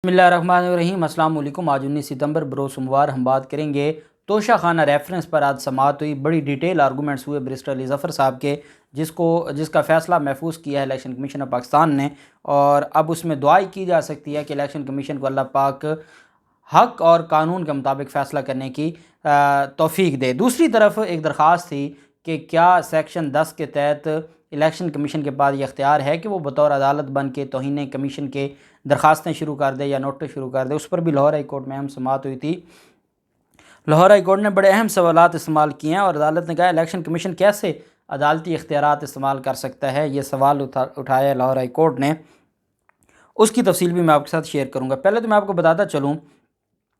بسم اللہ الرحمن الرحیم۔ السلام علیکم۔ آج 19 ستمبر بروز سوموار ہم بات کریں گے توشہ خانہ ریفرنس پر۔ آج سماعت ہوئی، بڑی ڈیٹیل آرگومنٹس ہوئے بیرسٹر علی ظفر صاحب کے، جس کا فیصلہ محفوظ کیا ہے الیکشن کمیشن آف پاکستان نے، اور اب اس میں دعائی کی جا سکتی ہے کہ الیکشن کمیشن کو اللہ پاک حق اور قانون کے مطابق فیصلہ کرنے کی توفیق دے۔ دوسری طرف ایک درخواست تھی کہ کیا سیکشن 10 کے تحت الیکشن کمیشن کے پاس یہ اختیار ہے کہ وہ بطور عدالت بن کے توہین کمیشن کے درخواستیں شروع کر دے یا نوٹس شروع کر دے۔ اس پر بھی لاہور ہائی کورٹ میں اہم سماعت ہوئی تھی۔ لاہور ہائی کورٹ نے بڑے اہم سوالات استعمال کیے ہیں، اور عدالت نے کہا الیکشن کمیشن کیسے عدالتی اختیارات استعمال کر سکتا ہے، یہ سوال اٹھایا ہے لاہور ہائی کورٹ نے۔ اس کی تفصیل بھی میں آپ کے ساتھ شیئر کروں گا۔ پہلے تو میں آپ کو بتاتا چلوں،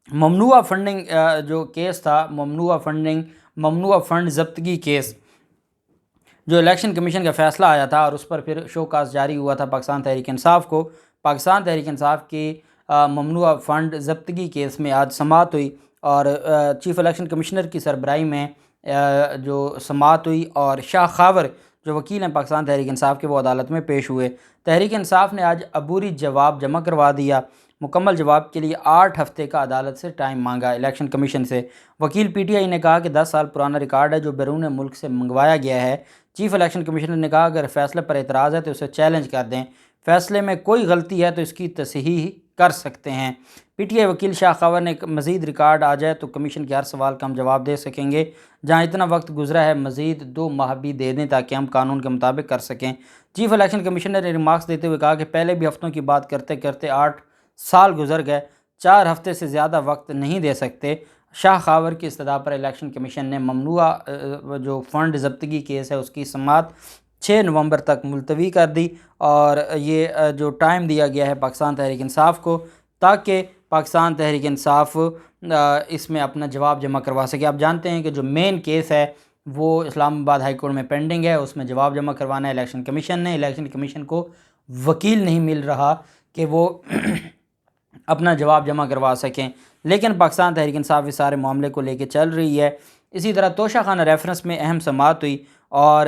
ممنوعہ فنڈنگ جو کیس تھا، ممنوعہ فنڈ ضبطگی کیس، جو الیکشن کمیشن کا فیصلہ آیا تھا اور اس پر پھر شو کاز جاری ہوا تھا پاکستان تحریک انصاف کو۔ پاکستان تحریک انصاف کی ممنوعہ فنڈ ضبطگی کیس میں آج سماعت ہوئی، اور چیف الیکشن کمشنر کی سربراہی میں جو سماعت ہوئی، اور شاہ خاور جو وکیل ہیں پاکستان تحریک انصاف کے، وہ عدالت میں پیش ہوئے۔ تحریک انصاف نے آج عبوری جواب جمع کروا دیا۔ مکمل جواب کے لیے 8 ہفتے کا عدالت سے ٹائم مانگا الیکشن کمیشن سے۔ وکیل پی ٹی آئی نے کہا کہ 10 سال پرانا ریکارڈ ہے جو بیرون ملک سے منگوایا گیا ہے۔ چیف الیکشن کمیشنر نے کہا اگر فیصلے پر اعتراض ہے تو اسے چیلنج کر دیں، فیصلے میں کوئی غلطی ہے تو اس کی تصحیح کر سکتے ہیں۔ پی ٹی آئی وکیل شاہ خاور نے مزید ریکارڈ آ جائے تو کمیشن کے ہر سوال کا ہم جواب دے سکیں گے، جہاں اتنا وقت گزرا ہے مزید 2 ماہ بھی دے دیں تاکہ ہم قانون کے مطابق کر سکیں۔ چیف الیکشن کمیشنر نے ریمارکس دیتے ہوئے کہا کہ پہلے بھی ہفتوں کی بات کرتے کرتے 8 سال گزر گئے، 4 ہفتے سے زیادہ وقت نہیں دے سکتے۔ شاہ خاور کی استدعا پر الیکشن کمیشن نے ممنوعہ جو فنڈ ضبطگی کیس ہے اس کی سماعت 6 نومبر تک ملتوی کر دی، اور یہ جو ٹائم دیا گیا ہے پاکستان تحریک انصاف کو تاکہ پاکستان تحریک انصاف اس میں اپنا جواب جمع کروا سکے۔ آپ جانتے ہیں کہ جو مین کیس ہے وہ اسلام آباد ہائی کورٹ میں پینڈنگ ہے، اس میں جواب جمع کروانا ہے الیکشن کمیشن نے۔ الیکشن کمیشن کو وکیل نہیں مل رہا کہ وہ اپنا جواب جمع کروا سکیں، لیکن پاکستان تحریک انصاف اس سارے معاملے کو لے کے چل رہی ہے۔ اسی طرح توشہ خانہ ریفرنس میں اہم سماعت ہوئی، اور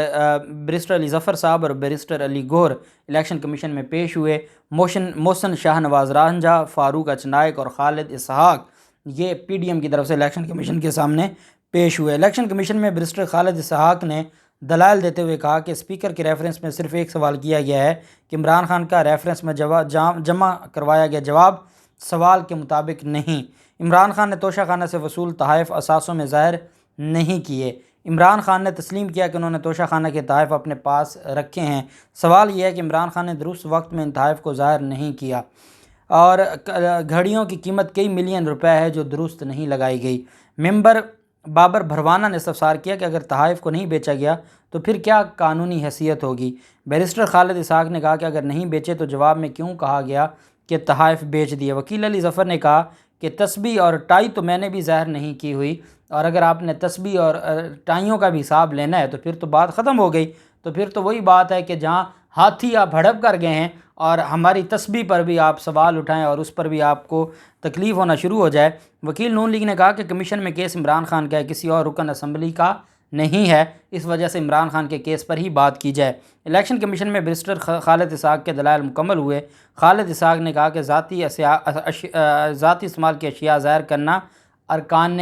بیرسٹر علی ظفر صاحب اور بیرسٹر علی گور الیکشن کمیشن میں پیش ہوئے۔ محسن شاہ نواز رانجھا، فاروق اچنائک اور خالد اسحاق یہ پی ڈی ایم کی طرف سے الیکشن کمیشن کے سامنے پیش ہوئے۔ الیکشن کمیشن میں بیرسٹر خالد اسحاق نے دلائل دیتے ہوئے کہا کہ اسپیکر کے ریفرنس میں صرف ایک سوال کیا گیا ہے کہ عمران خان کا ریفرنس میں جمع کروایا گیا جواب سوال کے مطابق نہیں۔ عمران خان نے توشہ خانہ سے وصول تحائف اثاثوں میں ظاہر نہیں کیے۔ عمران خان نے تسلیم کیا کہ انہوں نے توشہ خانہ کے تحائف اپنے پاس رکھے ہیں۔ سوال یہ ہے کہ عمران خان نے درست وقت میں ان تحائف کو ظاہر نہیں کیا، اور گھڑیوں کی قیمت کئی ملین روپے ہے جو درست نہیں لگائی گئی۔ ممبر بابر بھروانہ نے استفسار کیا کہ اگر تحائف کو نہیں بیچا گیا تو پھر کیا قانونی حیثیت ہوگی۔ بیرسٹر خالد اسحاق نے کہا کہ اگر نہیں بیچے تو جواب میں کیوں کہا گیا کہ تحائف بیچ دیے۔ وکیل علی ظفر نے کہا کہ تسبیح اور ٹائی تو میں نے بھی ظاہر نہیں کی ہوئی، اور اگر آپ نے تسبیح اور ٹائیوں کا بھی حساب لینا ہے تو پھر تو بات ختم ہو گئی۔ تو پھر تو وہی بات ہے کہ جہاں ہاتھی آپ ہڑپ کر گئے ہیں اور ہماری تسبیح پر بھی آپ سوال اٹھائیں اور اس پر بھی آپ کو تکلیف ہونا شروع ہو جائے۔ وکیل نون لیگ نے کہا کہ کمیشن میں کیس عمران خان کا ہے، کسی اور رکن اسمبلی کا نہیں ہے، اس وجہ سے عمران خان کے کیس پر ہی بات کی جائے۔ الیکشن کمیشن میں بیرسٹر خالد اسحاق کے دلائل مکمل ہوئے۔ خالد اسحاق نے کہا کہ ذاتی استعمال کی اشیاء ظاہر کرنا ارکان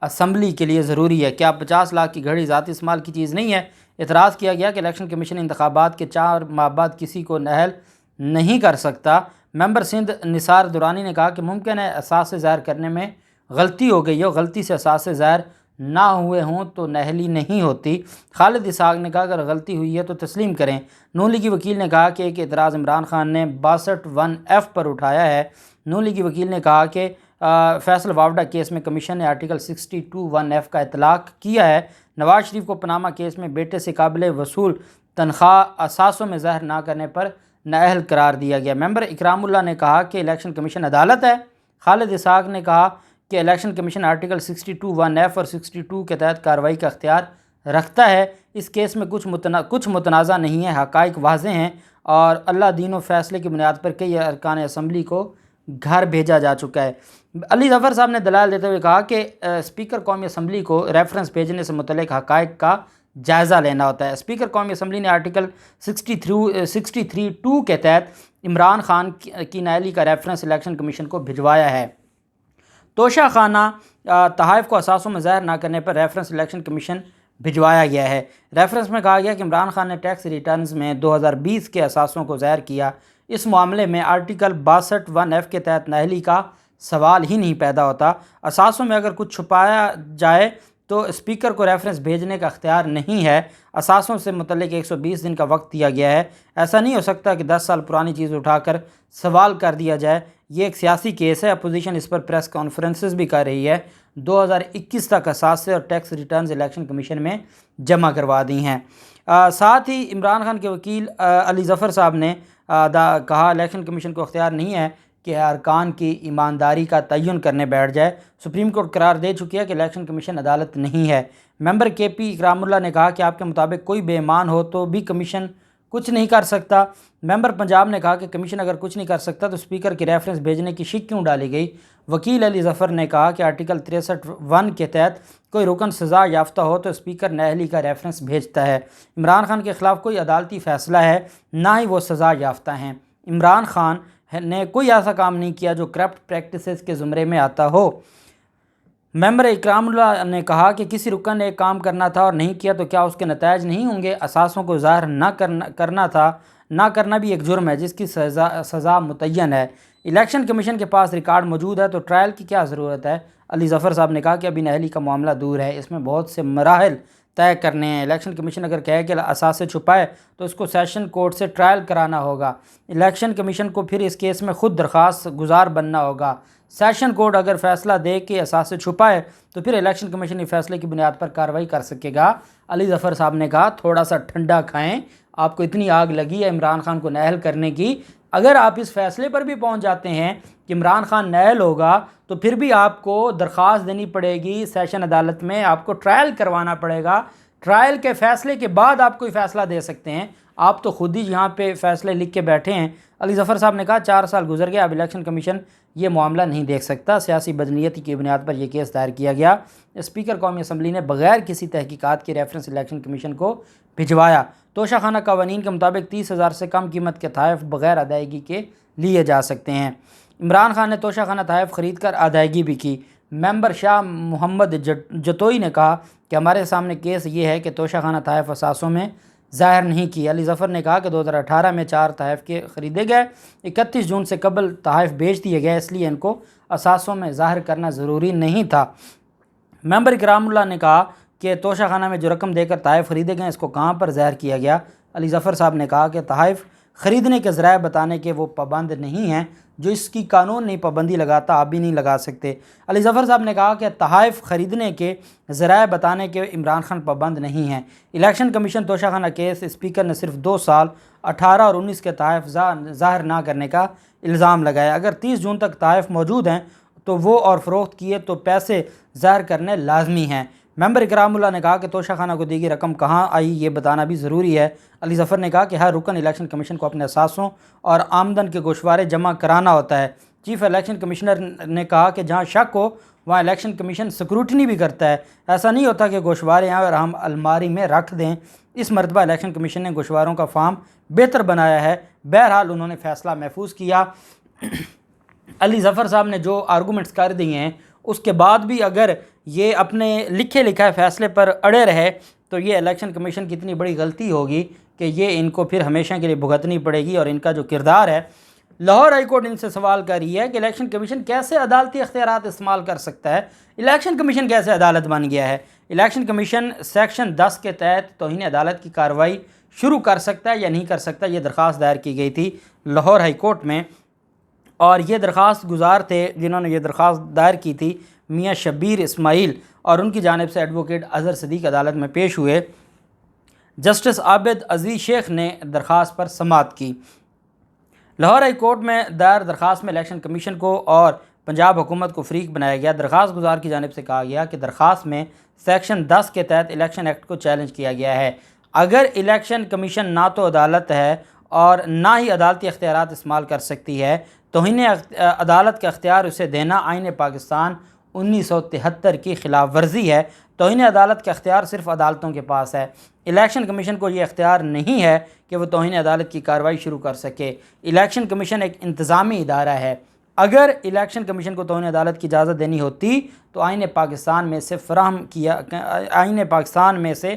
اسمبلی کے لیے ضروری ہے۔ کیا 50 لاکھ کی گھڑی ذاتی استعمال کی چیز نہیں ہے؟ اعتراض کیا گیا کہ الیکشن کمیشن انتخابات کے 4 ماہ بعد کسی کو نااہل نہیں کر سکتا۔ ممبر سندھ نثار دورانی نے کہا کہ ممکن ہے اثاثے ظاہر کرنے میں غلطی ہو گئی ہو، غلطی سے اثاثے ظاہر نہ ہوئے ہوں تو نااہلی نہیں ہوتی۔ خالد اسحاق نے کہا اگر غلطی ہوئی ہے تو تسلیم کریں۔ نون لیگی وکیل نے کہا کہ ایک اعتراض عمران خان نے 62(1)(f) پر اٹھایا ہے۔ نون لیگی وکیل نے کہا کہ فیصل واوڈہ کیس میں کمیشن نے آرٹیکل 62(1)(f) کا اطلاق کیا ہے۔ نواز شریف کو پاناما کیس میں بیٹے سے قابل وصول تنخواہ اثاثوں میں ظاہر نہ کرنے پر نااہل قرار دیا گیا۔ ممبر اکرام اللہ نے کہا کہ الیکشن کمیشن عدالت ہے۔ خالد اسحاق نے کہا کہ الیکشن کمیشن آرٹیکل 62(1)(f) اور 62 کے تحت کارروائی کا اختیار رکھتا ہے۔ اس کیس میں کچھ متنازع نہیں ہے، حقائق واضح ہیں، اور اللہ دین و فیصلے کی بنیاد پر کئی ارکان اسمبلی کو گھر بھیجا جا چکا ہے۔ علی ظفر صاحب نے دلائل دیتے ہوئے کہا کہ اسپیکر قومی اسمبلی کو ریفرنس بھیجنے سے متعلق حقائق کا جائزہ لینا ہوتا ہے۔ اسپیکر قومی اسمبلی نے آرٹیکل 63(2) کے تحت عمران خان کی نااہلی کا ریفرنس الیکشن کمیشن کو بھجوایا ہے۔ توشہ خانہ تحائف کو اثاثوں میں ظاہر نہ کرنے پر ریفرنس الیکشن کمیشن بھجوایا گیا ہے۔ ریفرنس میں کہا گیا کہ عمران خان نے ٹیکس ریٹرنز میں 2020 کے اثاثوں کو ظاہر کیا۔ اس معاملے میں آرٹیکل 62(1)(f) کے تحت نااہلی کا سوال ہی نہیں پیدا ہوتا۔ اثاثوں میں اگر کچھ چھپایا جائے تو اسپیکر کو ریفرنس بھیجنے کا اختیار نہیں ہے۔ اثاثوں سے متعلق 120 دن کا وقت دیا گیا ہے۔ ایسا نہیں ہو سکتا کہ 10 سال پرانی چیز اٹھا کر سوال کر دیا جائے۔ یہ ایک سیاسی کیس ہے۔ اپوزیشن اس پر پریس کانفرنسز بھی کر رہی ہے۔ 2021 تک اثاثے اور ٹیکس ریٹرنز الیکشن کمیشن میں جمع کروا دی ہیں۔ ساتھ ہی عمران خان کے وکیل علی ظفر صاحب نے کہا الیکشن کمیشن کو اختیار نہیں ہے کہ ارکان کی ایمانداری کا تعین کرنے بیٹھ جائے۔ سپریم کورٹ قرار دے چکی ہے کہ الیکشن کمیشن عدالت نہیں ہے۔ ممبر کے پی اکرام اللہ نے کہا کہ آپ کے مطابق کوئی بے ایمان ہو تو بھی کمیشن کچھ نہیں کر سکتا۔ ممبر پنجاب نے کہا کہ کمیشن اگر کچھ نہیں کر سکتا تو اسپیکر کی ریفرنس بھیجنے کی شک کیوں ڈالی گئی۔ وکیل علی ظفر نے کہا کہ آرٹیکل 63(1) کے تحت کوئی رکن سزا یافتہ ہو تو اسپیکر نااہلی کا ریفرنس بھیجتا ہے۔ عمران خان کے خلاف کوئی عدالتی فیصلہ ہے، نہ ہی وہ سزا یافتہ ہیں۔ عمران خان نے کوئی ایسا کام نہیں کیا جو کرپٹ پریکٹسز کے زمرے میں آتا ہو۔ ممبر اکرام اللہ نے کہا کہ کسی رکن نے ایک کام کرنا تھا اور نہیں کیا تو کیا اس کے نتائج نہیں ہوں گے؟ اثاثوں کو ظاہر نہ کرنا بھی ایک جرم ہے جس کی سزا متعین ہے۔ الیکشن کمیشن کے پاس ریکارڈ موجود ہے تو ٹرائل کی کیا ضرورت ہے؟ علی ظفر صاحب نے کہا کہ ابھی نااہلی کا معاملہ دور ہے، اس میں بہت سے مراحل طے کرنے ہیں۔ الیکشن کمیشن اگر کہے کہ اثاثے چھپائے تو اس کو سیشن کورٹ سے ٹرائل کرانا ہوگا۔ الیکشن کمیشن کو پھر اس کیس میں خود درخواست گزار بننا ہوگا۔ سیشن کورٹ اگر فیصلہ دے کہ اثاثے چھپائے تو پھر الیکشن کمیشن اس فیصلے کی بنیاد پر کارروائی کر سکے گا۔ علی ظفر صاحب نے کہا تھوڑا سا ٹھنڈا کھائیں، آپ کو اتنی آگ لگی ہے عمران خان کو نااہل کرنے کی، اگر آپ اس فیصلے پر بھی پہنچ جاتے ہیں کہ عمران خان نااہل ہوگا تو پھر بھی آپ کو درخواست دینی پڑے گی سیشن عدالت میں، آپ کو ٹرائل کروانا پڑے گا۔ ٹرائل کے فیصلے کے بعد آپ کوئی فیصلہ دے سکتے ہیں، آپ تو خود ہی یہاں پہ فیصلے لکھ کے بیٹھے ہیں۔ علی ظفر صاحب نے کہا 4 سال گزر گئے، اب الیکشن کمیشن یہ معاملہ نہیں دیکھ سکتا، سیاسی بدنیتی کی بنیاد پر یہ کیس دائر کیا گیا۔ اسپیکر قومی اسمبلی نے بغیر کسی تحقیقات کے ریفرنس الیکشن کمیشن کو بھجوایا۔ توشہ خانہ قوانین کے مطابق 30,000 سے کم قیمت کے تحائف بغیر ادائیگی کے لیے جا سکتے ہیں۔ عمران خان نے توشہ خانہ تحائف خرید کر ادائیگی بھی کی۔ ممبر شاہ محمد جتوئی نے کہا کہ ہمارے سامنے کیس یہ ہے کہ توشہ خانہ تحائف اثاثوں میں ظاہر نہیں کی۔ علی ظفر نے کہا کہ 2018 میں 4 تحائف کے خریدے گئے، 31 جون سے قبل تحائف بیچ دیے گئے، اس لیے ان کو اثاثوں میں ظاہر کرنا ضروری نہیں تھا۔ ممبر اکرام اللہ نے کہا کہ توشہ خانہ میں جو رقم دے کر تحائف خریدے گئے اس کو کہاں پر ظاہر کیا گیا؟ علی ظفر صاحب نے کہا کہ تحائف خریدنے کے ذرائع بتانے کے وہ پابند نہیں ہیں، جو اس کی قانون نہیں پابندی لگاتا، آپ بھی نہیں لگا سکتے۔ علی ظفر صاحب نے کہا کہ تحائف خریدنے کے ذرائع بتانے کے عمران خان پابند نہیں ہیں۔ الیکشن کمیشن توشہ خانہ کیس اسپیکر نے صرف 2 سال 18 اور 19 کے تحائف ظاہر نہ کرنے کا الزام لگایا۔ اگر 30 جون تک تحائف موجود ہیں تو وہ اور فروخت کیے تو پیسے ظاہر کرنے لازمی ہیں۔ ممبر اکرام اللہ نے کہا کہ توشہ خانہ کو دی گئی رقم کہاں آئی یہ بتانا بھی ضروری ہے۔ علی ظفر نے کہا کہ ہر رکن الیکشن کمیشن کو اپنے اثاثوں اور آمدن کے گوشوارے جمع کرانا ہوتا ہے۔ چیف الیکشن کمشنر نے کہا کہ جہاں شک ہو وہاں الیکشن کمیشن سکروٹنی بھی کرتا ہے، ایسا نہیں ہوتا کہ گوشوارے ہیں اور ہم الماری میں رکھ دیں۔ اس مرتبہ الیکشن کمیشن نے گوشواروں کا فارم بہتر بنایا ہے، بہرحال انہوں نے فیصلہ محفوظ کیا۔ علی ظفر صاحب نے جو آرگومنٹس کر دیے ہیں اس کے بعد بھی اگر یہ اپنے لکھے لکھائے فیصلے پر اڑے رہے تو یہ الیکشن کمیشن کی اتنی بڑی غلطی ہوگی کہ یہ ان کو پھر ہمیشہ کے لیے بھگتنی پڑے گی، اور ان کا جو کردار ہے، لاہور ہائی کورٹ ان سے سوال کر رہی ہے کہ الیکشن کمیشن کیسے عدالتی اختیارات استعمال کر سکتا ہے، الیکشن کمیشن کیسے عدالت بن گیا ہے۔ الیکشن کمیشن سیکشن 10 کے تحت توہین عدالت کی کارروائی شروع کر سکتا ہے یا نہیں کر سکتا، یہ درخواست دائر کی گئی تھی لاہور ہائی کورٹ میں، اور یہ درخواست گزار تھے جنہوں نے یہ درخواست دائر کی تھی میاں شبیر اسماعیل، اور ان کی جانب سے ایڈوکیٹ اظہر صدیق عدالت میں پیش ہوئے۔ جسٹس عابد عزیز شیخ نے درخواست پر سماعت کی۔ لاہور ہائی کورٹ میں دائر درخواست میں الیکشن کمیشن کو اور پنجاب حکومت کو فریق بنایا گیا۔ درخواست گزار کی جانب سے کہا گیا کہ درخواست میں سیکشن 10 کے تحت الیکشن ایکٹ کو چیلنج کیا گیا ہے۔ اگر الیکشن کمیشن نہ تو عدالت ہے اور نہ ہی عدالتی اختیارات استعمال کر سکتی ہے، توہین عدالت کا اختیار اسے دینا آئین پاکستان 1973 کی خلاف ورزی ہے۔ توہین عدالت کا اختیار صرف عدالتوں کے پاس ہے۔ الیکشن کمیشن کو یہ اختیار نہیں ہے کہ وہ توہین عدالت کی کارروائی شروع کر سکے۔ الیکشن کمیشن ایک انتظامی ادارہ ہے۔ اگر الیکشن کمیشن کو توہین عدالت کی اجازت دینی ہوتی تو آئین پاکستان میں سے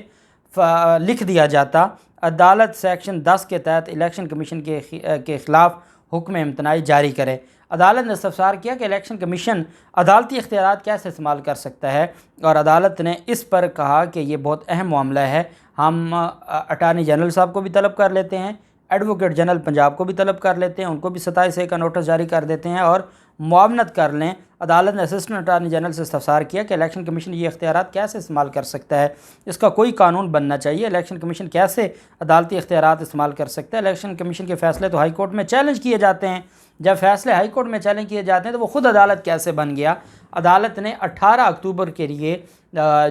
لکھ دیا جاتا، عدالت سیکشن 10 کے تحت الیکشن کمیشن کے خلاف حکم امتناعی جاری کرے۔ عدالت نے استفسار کیا کہ الیکشن کمیشن عدالتی اختیارات کیسے استعمال کر سکتا ہے، اور عدالت نے اس پر کہا کہ یہ بہت اہم معاملہ ہے، ہم اٹارنی جنرل صاحب کو بھی طلب کر لیتے ہیں، ایڈوکیٹ جنرل پنجاب کو بھی طلب کر لیتے ہیں، ان کو بھی 27A کا نوٹس جاری کر دیتے ہیں اور معاونت کر لیں۔ عدالت نے اسسٹنٹ اٹارنی جنرل سے استفسار کیا کہ الیکشن کمیشن یہ اختیارات کیسے استعمال کر سکتا ہے، اس کا کوئی قانون بننا چاہیے۔ الیکشن کمیشن کیسے عدالتی اختیارات استعمال کر سکتا ہے؟ الیکشن کمیشن کے فیصلے تو ہائی کورٹ میں چیلنج کیے جاتے ہیں، جب فیصلے ہائی کورٹ میں چیلنج کیے جاتے ہیں تو وہ خود عدالت کیسے بن گیا؟ عدالت نے 18 اکتوبر کے لیے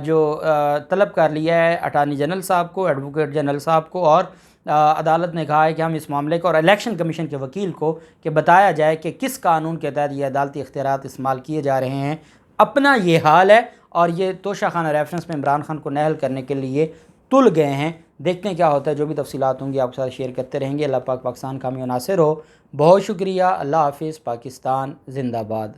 جو طلب کر لیا ہے اٹارنی جنرل صاحب کو، ایڈوکیٹ جنرل صاحب کو، اور عدالت نے کہا ہے کہ ہم اس معاملے کو اور الیکشن کمیشن کے وکیل کو کہ بتایا جائے کہ کس قانون کے تحت یہ عدالتی اختیارات استعمال کیے جا رہے ہیں۔ اپنا یہ حال ہے، اور یہ توشہ خانہ ریفرنس میں عمران خان کو نہل کرنے کے لیے تل گئے ہیں۔ دیکھتے ہیں کیا ہوتا ہے، جو بھی تفصیلات ہوں گی آپ کے ساتھ شیئر کرتے رہیں گے۔ اللہ پاک پاکستان کامیاب و ناصر ہو۔ بہت شکریہ۔ اللہ حافظ۔ پاکستان زندہ باد۔